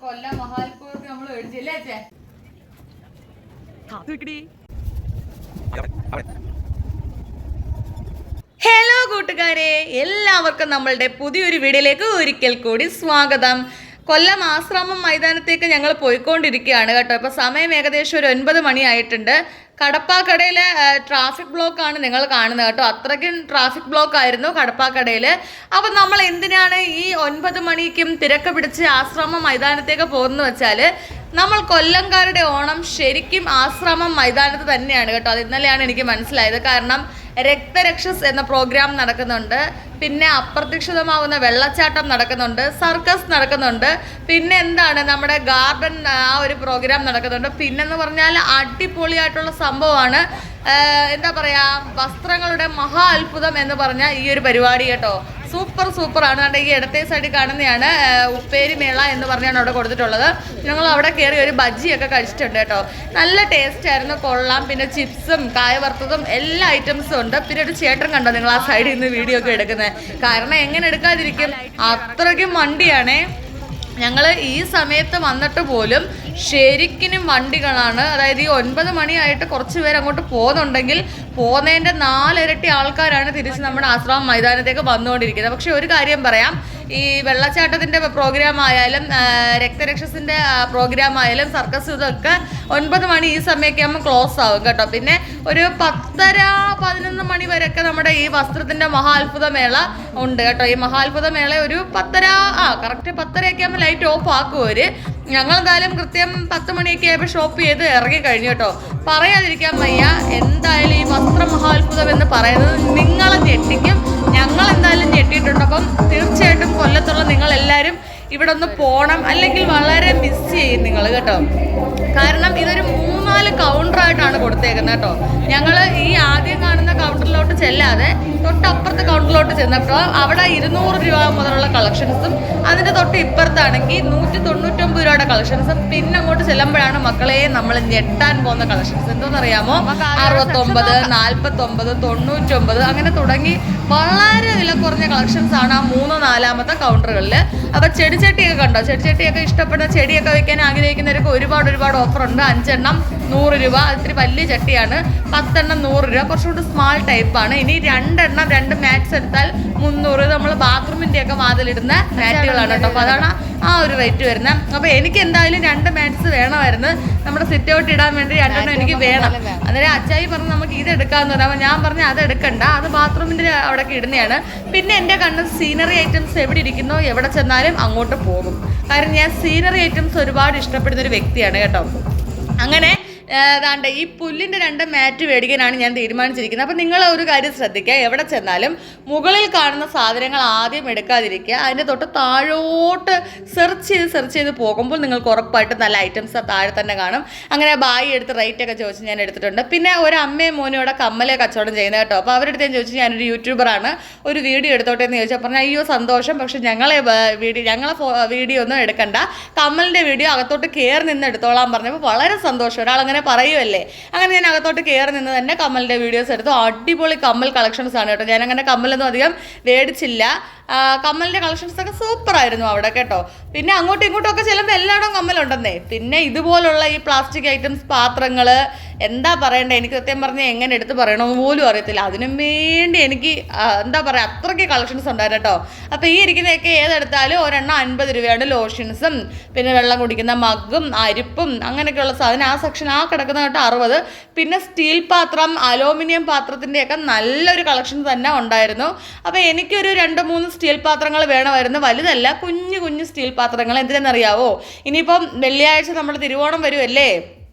കൊല്ലം മഹാൽപ്പുഴക്ക് നമ്മൾ മേടിച്ചില്ലേ അച്ഛേ? ഹലോ കൂട്ടുകാരെ, എല്ലാവർക്കും നമ്മളുടെ പുതിയൊരു വീഡിയോയിലേക്ക് ഒരിക്കൽ കൂടി സ്വാഗതം. കൊല്ലം ആശ്രമം മൈതാനത്തേക്ക് ഞങ്ങൾ പോയിക്കൊണ്ടിരിക്കുകയാണ് കേട്ടോ. ഇപ്പോൾ സമയം ഏകദേശം ഒരു 9 മണിയായിട്ടുണ്ട്. കടപ്പാക്കടയിലെ ട്രാഫിക് ബ്ലോക്കാണ് നിങ്ങൾ കാണുന്നത് കേട്ടോ. അത്രയ്ക്കും ട്രാഫിക് ബ്ലോക്ക് ആയിരുന്നു കടപ്പാക്കടയിൽ. അപ്പം നമ്മൾ എന്തിനാണ് ഈ 9 മണിക്കും തിരക്ക് പിടിച്ച് ആശ്രമം മൈതാനത്തേക്ക് പോകുന്നത് വെച്ചാൽ, നമ്മൾ കൊല്ലംകാരുടെ ഓണം ശരിക്കും ആശ്രമം മൈതാനത്ത് തന്നെയാണ് കേട്ടോ. അത് ഇന്നലെയാണ് എനിക്ക് മനസ്സിലായത്. കാരണം രക്തരക്ഷസ് എന്ന പ്രോഗ്രാം നടക്കുന്നുണ്ട്, പിന്നെ അപ്രതീക്ഷിതമാവുന്ന വെള്ളച്ചാട്ടം നടക്കുന്നുണ്ട്, സർക്കസ് നടക്കുന്നുണ്ട്, പിന്നെ എന്താണ് നമ്മുടെ ഗാർഡൻ ആ ഒരു പ്രോഗ്രാം നടക്കുന്നുണ്ട്. പിന്നെന്ന് പറഞ്ഞാൽ അടിപൊളിയായിട്ടുള്ള സംഭവമാണ്, എന്താ പറയുക, വസ്ത്രങ്ങളുടെ മഹാ അത്ഭുതം എന്ന് പറഞ്ഞ ഈ ഒരു പരിപാടി കേട്ടോ. സൂപ്പറാണ്. അതുകൊണ്ട് ഈ ഇടത്തെ സൈഡിൽ കാണുന്നതാണ് ഉപ്പേരി മേള എന്ന് പറഞ്ഞാണ് അവിടെ കൊടുത്തിട്ടുള്ളത്. ഞങ്ങൾ അവിടെ കയറി ഒരു ബജ്ജിയൊക്കെ കഴിച്ചിട്ടുണ്ട് കേട്ടോ. നല്ല ടേസ്റ്റ് ആയിരുന്നു, കൊള്ളാം. പിന്നെ ചിപ്സും കായ വറുത്തതും എല്ലാ ഐറ്റംസും ഉണ്ട്. പിന്നെ ഒരു ചേട്ടൻ കണ്ടോ നിങ്ങൾ ആ സൈഡിൽ നിന്ന് വീഡിയോ ഒക്കെ എടുക്കുന്നത്? കാരണം എങ്ങനെ എടുക്കാതിരിക്കും, അത്രയ്ക്കും വണ്ടിയാണേ. ഞങ്ങൾ ഈ സമയത്ത് വന്നിട്ട് പോലും ശരിക്കും വണ്ടികളാണ്. അതായത് ഈ 9 മണിയായിട്ട് കുറച്ച് പേര് അങ്ങോട്ട് പോകുന്നുണ്ടെങ്കിൽ പോകുന്നതിൻ്റെ 4 ഇരട്ടി ആൾക്കാരാണ് തിരിച്ച് നമ്മുടെ ആശ്രമം മൈതാനത്തേക്ക് വന്നുകൊണ്ടിരിക്കുന്നത്. പക്ഷെ ഒരു കാര്യം പറയാം, ഈ വെള്ളച്ചാട്ടത്തിൻ്റെ പ്രോഗ്രാം ആയാലും രക്തരക്ഷസിൻ്റെ പ്രോഗ്രാം ആയാലും സർക്കസ് ഇതൊക്കെ 9 മണി ഈ സമയമൊക്കെ ആകുമ്പോൾ ക്ലോസ് ആവും കേട്ടോ. പിന്നെ ഒരു 10:30-11 മണി വരെയൊക്കെ നമ്മുടെ ഈ വസ്ത്രത്തിൻ്റെ മഹാത്ഭുത മേള ഉണ്ട് കേട്ടോ. ഈ മഹാത്ഭുത മേള ഒരു 10:30 കറക്റ്റ് 10:30 ആകുമ്പോൾ ലൈറ്റ് ഓഫ് ആക്കും അവർ. ഞങ്ങളെന്തായാലും കൃത്യം 10 മണിയൊക്കെ ആയപ്പോൾ ഷോപ്പ് ചെയ്ത് ഇറങ്ങി കഴിഞ്ഞു കേട്ടോ. പറയാതിരിക്കാൻ വയ്യ, എന്തായാലും ഈ വസ്ത്ര മഹാത്ഭുതം എന്ന് പറയുന്നത് നിങ്ങളെ ഞെട്ടിക്കും. ഞങ്ങൾ എന്തായാലും ഞെട്ടിയിട്ടുണ്ട്. അപ്പം തീർച്ചയായിട്ടും കൊല്ലത്തുള്ള നിങ്ങളെല്ലാവരും ഇവിടെ ഒന്ന് പോകണം, അല്ലെങ്കിൽ വളരെ മിസ് ചെയ്യും നിങ്ങൾ കേട്ടോ. കാരണം ഇതൊരു 3-4 കൗണ്ടറായിട്ടാണ് കൊടുത്തേക്കുന്നത് കേട്ടോ. ഞങ്ങൾ ഈ ആദ്യം കാണുന്ന കൗണ്ടറിലോട്ട് ചെല്ലാതെ തൊട്ടപ്പുറത്തെ കൗണ്ടറിലോട്ട് ചെന്നപ്പോൾ അവിടെ 200 രൂപ മുതലുള്ള കളക്ഷൻസും, അതിൻ്റെ തൊട്ട് ഇപ്പുറത്താണെങ്കിൽ 199 രൂപയുടെ കളക്ഷൻസും, പിന്നെ അങ്ങോട്ട് ചെല്ലുമ്പോഴാണ് മക്കളെ നമ്മൾ ഞെട്ടാൻ പോകുന്ന കളക്ഷൻസ്. എന്തോന്നറിയാമോ, 69, 49, 99 അങ്ങനെ തുടങ്ങി വളരെ വില കുറഞ്ഞ കളക്ഷൻസ് ആണ് ആ 3-4 കൗണ്ടറുകളിൽ. അപ്പോൾ ചെടിച്ചട്ടിയൊക്കെ കണ്ടോ? ചെടിച്ചട്ടിയൊക്കെ ഇഷ്ടപ്പെടുന്ന ചെടിയൊക്കെ വെക്കാൻ ആഗ്രഹിക്കുന്നവർക്ക് ഒരുപാട് ഓഫറുണ്ട്. 5 എണ്ണം 100 രൂപ, ഇത്തിരി വലിയ ചട്ടിയാണ്. 10 എണ്ണം 100 രൂപ, കുറച്ചുകൂടി സ്മാൾ ടൈപ്പാണ്. ഇനി 2 എണ്ണം 2 മാറ്റ്സ് എടുത്താൽ 300. നമ്മൾ ബാത്റൂമിൻ്റെയൊക്കെ വാതിലിടുന്ന മാറ്റുകളാണ് കേട്ടോ. അപ്പോൾ അതാണ് ആ ഒരു റേറ്റ് വരുന്നത്. അപ്പോൾ എനിക്ക് എന്തായാലും 2 മാറ്റ്സ് വേണമായിരുന്നു. നമ്മുടെ സിറ്റ് ഔട്ട് ഇടാൻ വേണ്ടി 2 എണ്ണം എനിക്ക് വേണം. അന്നേരം അച്ചായി പറഞ്ഞു നമുക്ക് ഇത് എടുക്കാമെന്ന് പറയാം. അപ്പോൾ ഞാൻ പറഞ്ഞു അത് എടുക്കണ്ട, അത് ബാത്റൂമിൻ്റെ അവിടേക്ക് ഇടുന്നതാണ്. പിന്നെ എൻ്റെ കണ്ണ് സീനറി ഐറ്റംസ് എവിടെ ഇരിക്കുന്നോ എവിടെ ചെന്നാലും അങ്ങോട്ട് പോകും. കാരണം ഞാൻ സീനറി ഐറ്റംസ് ഒരുപാട് ഇഷ്ടപ്പെടുന്ന ഒരു വ്യക്തിയാണ് കേട്ടോ. അങ്ങനെ ഏതാണ്ട് ഈ പുല്ലിൻ്റെ 2 മാറ്റ് മേടിക്കാനാണ് ഞാൻ തീരുമാനിച്ചിരിക്കുന്നത്. അപ്പോൾ നിങ്ങൾ ഒരു കാര്യം ശ്രദ്ധിക്കുക, എവിടെ ചെന്നാലും മുകളിൽ കാണുന്ന സാധനങ്ങൾ ആദ്യം എടുക്കാതിരിക്കുക. അതിൻ്റെ തൊട്ട് താഴോട്ട് സെർച്ച് ചെയ്ത് പോകുമ്പോൾ നിങ്ങൾക്ക് ഉറപ്പായിട്ട് നല്ല ഐറ്റംസ് താഴെ തന്നെ കാണും. അങ്ങനെ ബായി എടുത്ത് റേറ്റൊക്കെ ചോദിച്ച് ഞാൻ എടുത്തിട്ടുണ്ട്. പിന്നെ ഒരു അമ്മയും മോനും ഇവിടെ കമ്മലെ കച്ചവടം ചെയ്യുന്നത് കേട്ടോ. അപ്പോൾ അവരുടെ ഞാൻ ചോദിച്ചു, ഞാനൊരു യൂട്യൂബറാണ്, ഒരു വീഡിയോ എടുത്തോട്ടെ എന്ന് ചോദിച്ചാൽ പറഞ്ഞാൽ അയ്യോ സന്തോഷം, പക്ഷെ ഞങ്ങളെ വീഡിയോ ഒന്നും എടുക്കണ്ട, കമ്മലിൻ്റെ വീഡിയോ അകത്തോട്ട് കയറി നിന്ന് എടുത്തോളാൻ പറഞ്ഞപ്പോൾ വളരെ സന്തോഷം. ഒരാളങ്ങനെ പറയുമല്ലേ. അങ്ങനെ ഞാൻ അകത്തോട്ട് കയറി നിന്ന് തന്നെ കമ്മലിൻ്റെ വീഡിയോസ് എടുത്തു. അടിപൊളി കമ്മൽ കളക്ഷൻസ് ആണ് കേട്ടോ. ഞാനങ്ങനെ കമ്മലൊന്നും അധികം മേടിച്ചില്ല. കമ്മലിൻ്റെ കളക്ഷൻസൊക്കെ സൂപ്പറായിരുന്നു അവിടെ കേട്ടോ. പിന്നെ അങ്ങോട്ടും ഇങ്ങോട്ടും ഒക്കെ ചെല്ലുമ്പോൾ എല്ലായിടവും കമ്മലുണ്ടെന്നേ. പിന്നെ ഇതുപോലുള്ള ഈ പ്ലാസ്റ്റിക് ഐറ്റംസ്, പാത്രങ്ങൾ, എന്താ പറയണ്ടേ, എനിക്ക് സത്യം പറഞ്ഞാൽ എങ്ങനെ എടുത്ത് പറയണമെന്ന് പോലും അറിയത്തില്ല. അതിനും വേണ്ടി എനിക്ക് എന്താ പറയുക, അത്രയ്ക്ക് കളക്ഷൻസ് ഉണ്ടായിരുന്നു കേട്ടോ. അപ്പോൾ ഈ ഇരിക്കുന്നതൊക്കെ ഏതെടുത്താലും ഒരെണ്ണം 50 രൂപയാണ്. ലോഷൻസും പിന്നെ വെള്ളം കുടിക്കുന്ന മഗ്ഗും അരിപ്പും അങ്ങനെയൊക്കെയുള്ള സാധനം ആ സെക്ഷൻ ആ കിടക്കുന്ന കേട്ടോ 60. പിന്നെ സ്റ്റീൽ പാത്രം, അലൂമിനിയം പാത്രത്തിൻ്റെയൊക്കെ നല്ലൊരു കളക്ഷൻ തന്നെ ഉണ്ടായിരുന്നു. അപ്പോൾ എനിക്കൊരു 2-3 സ്റ്റീൽ പാത്രങ്ങൾ വേണമായിരുന്നു. വലുതല്ല, കുഞ്ഞു സ്റ്റീൽ പാത്രങ്ങൾ. എന്തിനെന്നറിയാവോ, ഇനിയിപ്പം വെള്ളിയാഴ്ച നമ്മൾ തിരുവോണം വരുമല്ലേ,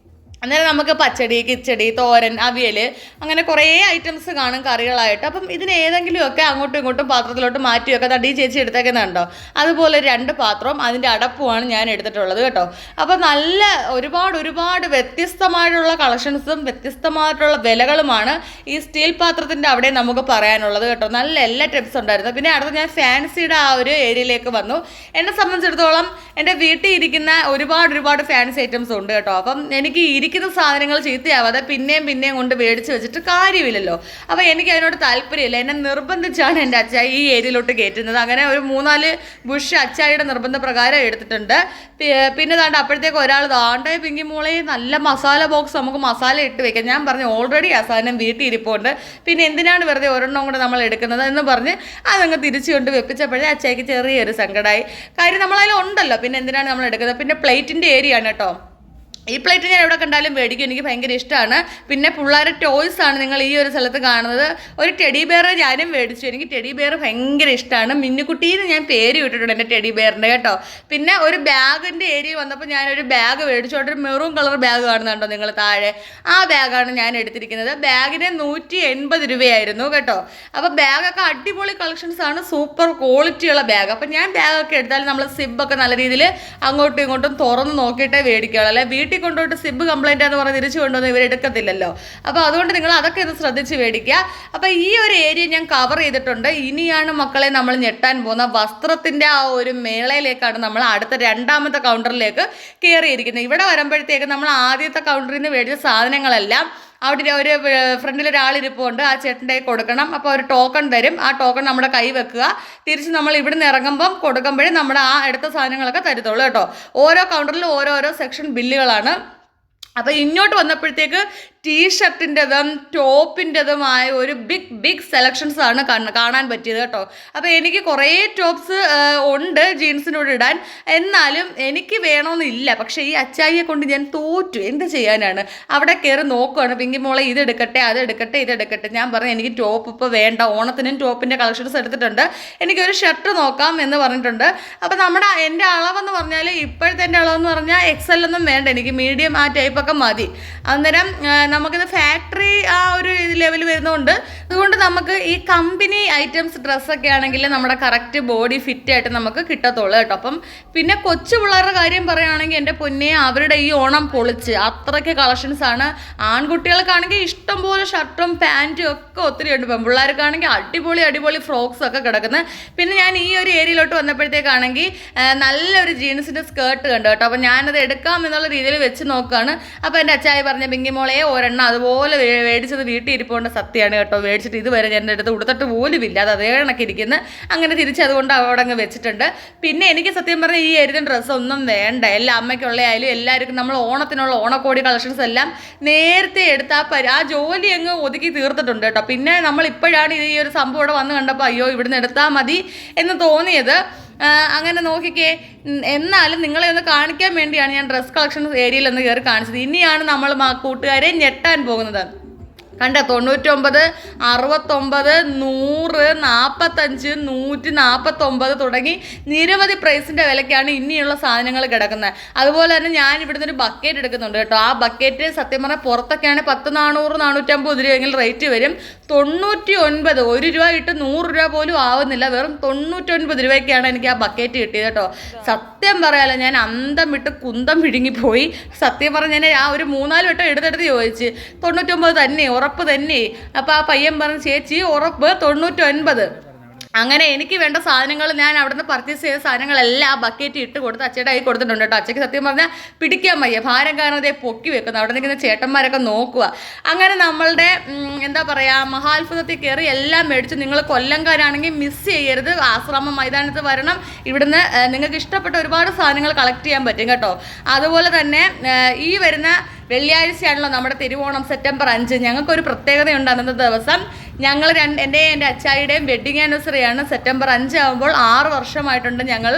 അന്നേരം നമുക്ക് പച്ചടി, കിച്ചടി, തോരൻ, അവിയൽ അങ്ങനെ കുറേ ഐറ്റംസ് കാണും കറികളായിട്ട്. അപ്പം ഇതിന് ഏതെങ്കിലുമൊക്കെ അങ്ങോട്ടും ഇങ്ങോട്ടും പാത്രത്തിലോട്ട് മാറ്റി വെക്കാം. തടി ചേച്ചി എടുത്തേക്കുന്നുണ്ടോ, അതുപോലെ 2 പാത്രവും അതിൻ്റെ അടപ്പുമാണ് ഞാൻ എടുത്തിട്ടുള്ളത് കേട്ടോ. അപ്പോൾ നല്ല ഒരുപാട് വ്യത്യസ്തമായിട്ടുള്ള കളക്ഷൻസും വ്യത്യസ്തമായിട്ടുള്ള വിലകളുമാണ് ഈ സ്റ്റീൽ പാത്രത്തിൻ്റെ അവിടെ നമുക്ക് പറയാനുള്ളത് കേട്ടോ. നല്ല എല്ലാ ടിപ്സ് ഉണ്ടായിരുന്നു. പിന്നെ അടുത്ത് ഞാൻ ഫാൻസിയുടെ ആ ഒരു ഏരിയയിലേക്ക് വന്നു. എന്നെ സംബന്ധിച്ചിടത്തോളം എൻ്റെ വീട്ടിൽ ഇരിക്കുന്ന ഒരുപാട് ഫാൻസി ഐറ്റംസ് ഉണ്ട് കേട്ടോ. അപ്പം എനിക്ക് ഇരിക്കുന്ന സാധനങ്ങൾ ചീത്തയാവാതെ പിന്നെയും കൊണ്ട് മേടിച്ച് വെച്ചിട്ട് കാര്യമില്ലല്ലോ. അപ്പോൾ എനിക്ക് അതിനോട് താല്പര്യമില്ല. എന്നെ നിർബന്ധിച്ചാണ് എൻ്റെ അച്ചായി ഈ ഏരിയയിലോട്ട് കയറ്റുന്നത്. അങ്ങനെ ഒരു 3-4 ബുഷ് അച്ചായിയുടെ നിർബന്ധപ്രകാരം എടുത്തിട്ടുണ്ട്. പിന്നെ താണ്ട് അപ്പോഴത്തേക്ക് ഒരാൾ താണ്ടേ പിങ്കി മോളെ നല്ല മസാല ബോക്സ് നമുക്ക് മസാല ഇട്ട് വെക്കാം. ഞാൻ പറഞ്ഞു ഓൾറെഡി ആ സാധനം വീട്ടിൽ ഇരിപ്പുണ്ട്, പിന്നെ എന്തിനാണ് വെറുതെ ഒരെണ്ണം കൂടെ നമ്മൾ എടുക്കുന്നത് എന്ന് പറഞ്ഞ് അതങ്ങ് തിരിച്ചു കൊണ്ട് വെപ്പിച്ചപ്പോഴേ അച്ചായിക്ക് ചെറിയൊരു സങ്കടമായി. കാര്യം നമ്മളതിൽ ഉണ്ടല്ലോ, പിന്നെ എന്തിനാണ് നമ്മൾ എടുക്കുന്നത്. പിന്നെ പ്ലേറ്റിൻ്റെ ഏരിയ ആണ് കേട്ടോ. ഈ പ്ലേറ്റ് ഞാൻ എവിടെ കണ്ടാലും മേടിക്കും, എനിക്ക് ഭയങ്കര ഇഷ്ടമാണ്. പിന്നെ പിള്ളേരുടെ ടോയ്സ് ആണ് നിങ്ങൾ ഈ ഒരു സ്ഥലത്ത് കാണുന്നത്. ഒരു ടെഡി ബെയർ ഞാനും മേടിച്ചു, എനിക്ക് ടെഡി ബെയർ ഭയങ്കര ഇഷ്ടമാണ്. മിന്നുകുട്ടീന്ന് ഞാൻ പേര് വിട്ടിട്ടുണ്ട് എൻ്റെ ടെഡി ബെയറിൻ്റെ കേട്ടോ. പിന്നെ ഒരു ബാഗിൻ്റെ ഏരിയ വന്നപ്പോൾ ഞാനൊരു ബാഗ് മേടിച്ചു. അവിടെ ഒരു മെറൂൺ കളർ ബാഗ് കാണുന്നുണ്ടോ നിങ്ങൾ താഴെ, ആ ബാഗാണ് ഞാൻ എടുത്തിരിക്കുന്നത്. ബാഗിന് 180 രൂപയായിരുന്നു കേട്ടോ. അപ്പോൾ ബാഗൊക്കെ അടിപൊളി കളക്ഷൻസ് ആണ്, സൂപ്പർ ക്വാളിറ്റിയുള്ള ബാഗ്. അപ്പോൾ ഞാൻ ബാഗൊക്കെ എടുത്താൽ നമ്മൾ സിബൊക്കെ നല്ല രീതിയിൽ അങ്ങോട്ടും ഇങ്ങോട്ടും തുറന്ന് നോക്കിയിട്ടേ മേടിക്കുകയുള്ളൂ. അല്ലെ വീട്ടിൽ കൊണ്ടുപോയിട്ട് സിബ് കംപ്ലൈൻ്റ് എന്ന് പറഞ്ഞ് തിരിച്ചു കൊണ്ടുവന്ന് ഇവരെടുക്കത്തില്ലല്ലോ. അപ്പോൾ അതുകൊണ്ട് നിങ്ങൾ അതൊക്കെ ഒന്ന് ശ്രദ്ധിച്ച് മേടിക്കുക. അപ്പോൾ ഈ ഒരു ഏരിയ ഞാൻ കവർ ചെയ്തിട്ടുണ്ട്. ഇനിയാണ് മക്കളെ നമ്മൾ ഞെട്ടാൻ പോകുന്ന വസ്ത്രത്തിൻ്റെ ആ ഒരു മേളയിലേക്കാണ് നമ്മൾ അടുത്ത 2ാമത്തെ കൗണ്ടറിലേക്ക് കയറിയിരിക്കുന്നത്. ഇവിടെ വരുമ്പോഴത്തേക്ക് നമ്മൾ ആദ്യത്തെ കൗണ്ടറിൽ നിന്ന് മേടിച്ച സാധനങ്ങളെല്ലാം അവിടെ ഒരു ഫ്രണ്ടിൽ ഒരാളിരിപ്പുണ്ട്, ആ ചേട്ടൻ്റെ കൊടുക്കണം. അപ്പോൾ ഒരു ടോക്കൺ തരും, ആ ടോക്കൺ നമ്മുടെ കൈ വെക്കുക. തിരിച്ച് നമ്മൾ ഇവിടുന്ന് ഇറങ്ങുമ്പം കൊടുക്കുമ്പോഴേ നമ്മുടെ ആ എടുത്ത സാധനങ്ങളൊക്കെ തരത്തുള്ളൂ കേട്ടോ. ഓരോ കൗണ്ടറിലും ഓരോരോ സെക്ഷൻ ബില്ലുകളാണ്. അപ്പോൾ ഇങ്ങോട്ട് വന്നപ്പോഴത്തേക്ക് ടീഷർട്ടിൻ്റെതും ടോപ്പിൻ്റെതുമായ ഒരു ബിഗ് സെലക്ഷൻസ് ആണ് കാണാൻ പറ്റിയത് കേട്ടോ. അപ്പോൾ എനിക്ക് കുറേ ടോപ്സ് ഉണ്ട് ജീൻസിനോട് ഇടാൻ, എന്നാലും എനിക്ക് വേണമെന്നില്ല. പക്ഷേ ഈ അച്ചായിയെ കൊണ്ട് ഞാൻ തോറ്റു, എന്ത് ചെയ്യാനാണ്. അവിടെ കയറി നോക്കുകയാണ്, പിങ്കി മോളെ ഇതെടുക്കട്ടെ ഇതെടുക്കട്ടെ. ഞാൻ പറഞ്ഞു എനിക്ക് ടോപ്പ് ഇപ്പോൾ വേണ്ട, ഓണത്തിനും ടോപ്പിൻ്റെ കളക്ഷൻസ് എടുത്തിട്ടുണ്ട്, എനിക്കൊരു ഷർട്ട് നോക്കാം എന്ന് പറഞ്ഞിട്ടുണ്ട്. അപ്പോൾ എൻ്റെ അളവെന്ന് പറഞ്ഞാൽ ഇപ്പോഴത്തെ എൻ്റെ അളവെന്ന് പറഞ്ഞാൽ XL ഒന്നും വേണ്ട, എനിക്ക് മീഡിയം ആ ടൈപ്പൊക്കെ മതി. അന്നേരം നമുക്കിത് ഫാക്ടറി ആ ഒരു ലെവൽ വരുന്നതുകൊണ്ട് അതുകൊണ്ട് നമുക്ക് ഈ കമ്പനി ഐറ്റംസ് ഡ്രസ്സൊക്കെ ആണെങ്കിൽ നമ്മുടെ കറക്റ്റ് ബോഡി ഫിറ്റ് ആയിട്ട് നമുക്ക് കിട്ടത്തുള്ളൂ കേട്ടോ. അപ്പം പിന്നെ കൊച്ചു പിള്ളേരുടെ കാര്യം പറയുകയാണെങ്കിൽ എൻ്റെ പൊന്നെ അവരുടെ ഈ ഓണം പൊളിച്ച് അത്രയ്ക്ക് കളക്ഷൻസ് ആണ്. ആൺകുട്ടികൾക്കാണെങ്കിൽ ഇഷ്ടംപോലെ ഷർട്ടും പാൻറ്റും ഒക്കെ ഒത്തിരി ഉണ്ട്, പെൺപിള്ളേർക്കാണെങ്കിൽ അടിപൊളി ഫ്രോക്സ് ഒക്കെ കിടക്കുന്നത്. പിന്നെ ഞാൻ ഈ ഒരു ഏരിയയിലോട്ട് വന്നപ്പോഴത്തേക്കാണെങ്കിൽ നല്ലൊരു ജീൻസിൻ്റെ സ്കേർട്ട് കണ്ടു കേട്ടോ. അപ്പം ഞാനത് എടുക്കാം എന്നുള്ള രീതിയിൽ വെച്ച് നോക്കുകയാണ്. അപ്പോൾ എൻ്റെ അച്ചായി പറഞ്ഞ പിങ്കി മോളെ ഒരെണ്ണം അതുപോലെ മേടിച്ചത് വീട്ടിൽ ഇരിപ്പുകൊണ്ട് സത്യമാണ് കേട്ടോ. മേടിച്ചിട്ട് ഇതുവരെ എൻ്റെ അടുത്ത് ഉടുത്തിട്ട് പോലും ഇല്ല, അത് അതേ കണക്ക് ഇരിക്കുന്നു. അങ്ങനെ തിരിച്ചതുകൊണ്ട് അവിടെ അങ്ങ് വെച്ചിട്ടുണ്ട്. പിന്നെ എനിക്ക് സത്യം പറഞ്ഞാൽ ഈ എഴുതുന്ന ഡ്രസ്സൊന്നും വേണ്ട, എല്ലാ അമ്മയ്ക്കുള്ളയായാലും എല്ലാവർക്കും നമ്മൾ ഓണത്തിനുള്ള ഓണക്കോടി കളക്ഷൻസ് എല്ലാം നേരത്തെ എടുത്താൽ ആ ജോലി അങ്ങ് ഒതുക്കി തീർത്തിട്ടുണ്ട് കേട്ടോ. പിന്നെ നമ്മൾ ഇപ്പോഴാണ് ഈ ഒരു സംഭവം ഇവിടെ വന്ന് കണ്ടപ്പോൾ അയ്യോ ഇവിടുന്ന് എടുത്താൽ മതി എന്ന് തോന്നിയത്. അങ്ങനെ നോക്കിക്കേ, എന്നാലും നിങ്ങളെ ഒന്ന് കാണിക്കാൻ വേണ്ടിയാണ് ഞാൻ ഡ്രസ് കളക്ഷൻ ഏരിയയിൽ ഒന്ന് കയറി കാണിച്ചത്. ഇനിയാണ് നമ്മൾ കൂട്ടുകാരെ ഞെട്ടാൻ പോകുന്നത്. കണ്ട 99, 69, 100, 45, 149 തുടങ്ങി നിരവധി പ്രൈസിൻ്റെ വിലയ്ക്കാണ് ഇനിയുള്ള സാധനങ്ങൾ കിടക്കുന്നത്. അതുപോലെ തന്നെ ഞാൻ ഇവിടുന്ന് ഒരു ബക്കറ്റ് എടുക്കുന്നുണ്ട് കേട്ടോ. ആ ബക്കറ്റ് സത്യം പറഞ്ഞാൽ പുറത്തൊക്കെയാണ് 10, 400, 450 രൂപയെങ്കിലും റേറ്റ് വരും. 99, 1 രൂപ ഇട്ട് 100 രൂപ പോലും ആവുന്നില്ല, വെറും 99 രൂപയ്ക്കാണ് എനിക്ക് ആ ബക്കറ്റ് കിട്ടിയത് കേട്ടോ. സത്യം പറയാലോ ഞാൻ അന്തം വിട്ട് കുന്തം വിഴുങ്ങിപ്പോയി. സത്യം പറഞ്ഞാൽ ഞാൻ ആ ഒരു 3-4 വട്ടം എടുത്തെടുത്ത് ചോദിച്ച് 99 തന്നെ ഉറപ്പ് തന്നെ. അപ്പോൾ ആ പയ്യൻ പറഞ്ഞു ചേച്ചി ഉറപ്പ് 99. അങ്ങനെ എനിക്ക് വേണ്ട സാധനങ്ങൾ ഞാൻ അവിടെ നിന്ന് പർച്ചേസ് ചെയ്ത സാധനങ്ങളെല്ലാം ആ ബക്കറ്റ് ഇട്ട് കൊടുത്ത് അച്ചയുടെ കൈ കൊടുത്തിട്ടുണ്ട് കേട്ടോ. അച്ചയ്ക്ക് സത്യം പറഞ്ഞാൽ പിടിക്കാൻ വയ്യ, ഭാരം കാരണതേ പൊക്കി വെക്കുന്നു. അവിടെ നിൽക്കുന്ന ചേട്ടന്മാരൊക്കെ നോക്കുക. അങ്ങനെ നമ്മളുടെ എന്താ പറയുക മഹാത്ഭുതത്തിൽ കയറി എല്ലാം മേടിച്ചു. നിങ്ങൾ കൊല്ലംകാരാണെങ്കിൽ മിസ് ചെയ്യരുത്, ആശ്രമം മൈതാനത്ത് വരണം. ഇവിടുന്ന് നിങ്ങൾക്ക് ഇഷ്ടപ്പെട്ട ഒരുപാട് സാധനങ്ങൾ കളക്ട് ചെയ്യാൻ പറ്റും കേട്ടോ. അതുപോലെ തന്നെ ഈ വരുന്ന വെള്ളിയാഴ്ചയാണല്ലോ നമ്മുടെ തിരുവോണം, സെപ്റ്റംബർ 5. ഞങ്ങൾക്കൊരു പ്രത്യേകതയുണ്ട്. അന്നത്തെ ദിവസം ഞങ്ങൾ എൻ്റെ അച്ചായിയുടെയും വെഡ്ഡിങ് ആനിവേഴ്സറിയാണ്. സെപ്റ്റംബർ 5 ആകുമ്പോൾ 6 വർഷമായിട്ടുണ്ട് ഞങ്ങൾ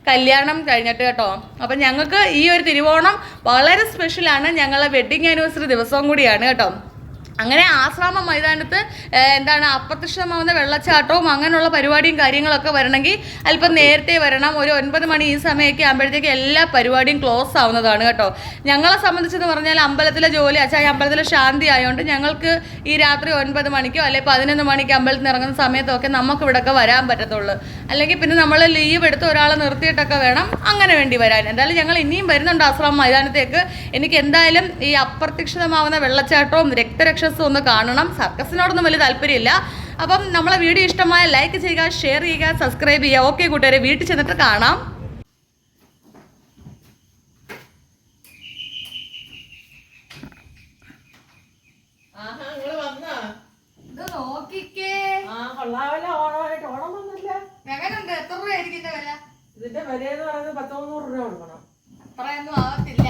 കല്യാണം കഴിഞ്ഞിട്ട് കേട്ടോ. അപ്പം ഞങ്ങൾക്ക് ഈ ഒരു തിരുവോണം വളരെ സ്പെഷ്യലാണ്, ഞങ്ങളെ വെഡ്ഡിങ് ആനിവേഴ്സറി ദിവസവും കൂടിയാണ് കേട്ടോ. അങ്ങനെ ആശ്രാമം മൈതാനത്ത് എന്താണ് അപ്രത്യക്ഷമാവുന്ന വെള്ളച്ചാട്ടവും അങ്ങനെയുള്ള പരിപാടിയും കാര്യങ്ങളൊക്കെ വരണമെങ്കിൽ അല്പം നേരത്തെ വരണം. ഒരു 9 മണി ഈ സമയമൊക്കെ ആകുമ്പോഴത്തേക്ക് എല്ലാ പരിപാടിയും ക്ലോസ് ആവുന്നതാണ് കേട്ടോ. ഞങ്ങളെ സംബന്ധിച്ചെന്ന് പറഞ്ഞാൽ അമ്പലത്തിലെ ജോലി അച്ഛാ അമ്പലത്തിലെ ശാന്തി ആയതുകൊണ്ട് ഞങ്ങൾക്ക് ഈ രാത്രി 9 മണിക്കോ അല്ലെങ്കിൽ 11 മണിക്ക് അമ്പലത്തിൽ നിന്ന് ഇറങ്ങുന്ന സമയത്തൊക്കെ നമുക്ക് ഇവിടെയൊക്കെ വരാൻ പറ്റത്തുള്ളൂ. അല്ലെങ്കിൽ പിന്നെ നമ്മൾ ലീവ് എടുത്ത് ഒരാളെ നിർത്തിയിട്ടൊക്കെ വേണം അങ്ങനെ വേണ്ടി വരാൻ. എന്തായാലും ഞങ്ങൾ ഇനിയും വരുന്നുണ്ട് ആശ്രാമം മൈതാനത്തേക്ക്. എനിക്ക് എന്തായാലും ഈ അപ്രത്യക്ഷിതമാവുന്ന വെള്ളച്ചാട്ടവും രക്തരക്ഷ ഒന്ന് കാണണം. സർക്കസിനോടൊന്നും വലിയ താല്പര്യമില്ല. അപ്പം നമ്മളെ വീഡിയോ ഇഷ്ടമായ ലൈക്ക് ചെയ്യുക, ഷെയർ ചെയ്യുക, സബ്സ്ക്രൈബ് ചെയ്യുക. ഓക്കെ കൂട്ടുകാരെ, വീട്ടിൽ ചെന്നിട്ട് കാണാം. കൊള്ളാവല്ല ഓണമായിട്ട് ഓണം വന്നില്ല. എങ്ങനെയുണ്ട്? എത്ര രൂപയായിരിക്കും ഇതിന്റെ വില? ഇതിന്റെ വിലയെന്ന് പറയുന്നത് 100-300 രൂപ കൊടുക്കണം. അത്രയൊന്നും ആവത്തില്ല.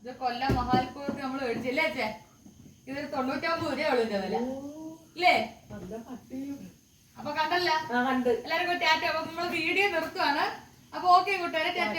ഇത് കൊല്ലം മഹാൽപൂർക്ക് നമ്മൾ മേടിച്ചില്ലേ ചേ? ഇതൊരു 99 രൂപയുള്ളൂ ഇതിന്റെ വില ഇല്ലേ? അപ്പൊ കണ്ടല്ല, കണ്ട് എല്ലാവർക്കും ടാറ്റ. അപ്പൊ നമ്മള് വീഡിയോ നിർത്തുവാണ്. അപ്പൊ ഓക്കെ കൂട്ടുകാരെ, ടാറ്റ.